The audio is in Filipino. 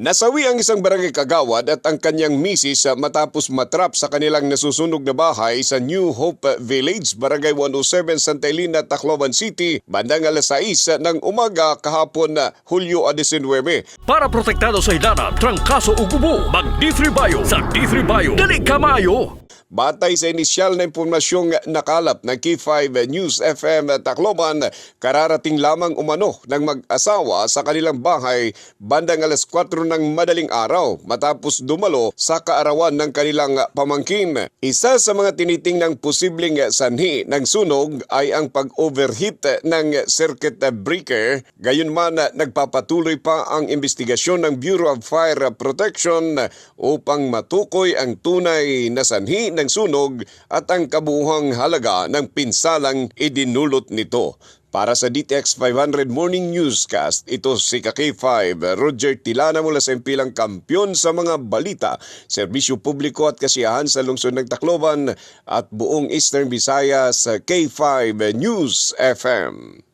Nasawi ang isang barangay kagawad at ang kanyang misis matapos matrap sa kanilang nasusunog na bahay sa New Hope Village, Barangay 107, Santa Elena, Tacloban City, bandang alas 6 ng umaga kahapon na Hulyo 19. Para protektado sa hidana, trangkaso o gubo, mag-D3 Bio sa D3 Bio. Dali ka maayo! Batay sa inisyal na impormasyong nakalap ng K5 News FM Tacloban, kararating lamang umano ng mag-asawa sa kanilang bahay bandang alas 4 ng madaling araw matapos dumalo sa kaarawan ng kanilang pamangkin. Isa sa mga tinitingnang posibleng sanhi ng sunog ay ang pag-overheat ng circuit breaker. Gayunman, nagpapatuloy pa ang investigasyon ng Bureau of Fire Protection upang matukoy ang tunay na sanhi ng sunog at ang kabuuhang halaga ng pinsalang idinulot nito. Para sa DTX 500 Morning Newscast, ito si K5, Roger Tilana mula sa impilang kampyon sa mga balita, serbisyo publiko at kasiyahan sa lungsod ng Tacloban at buong Eastern Visayas, K5 News FM.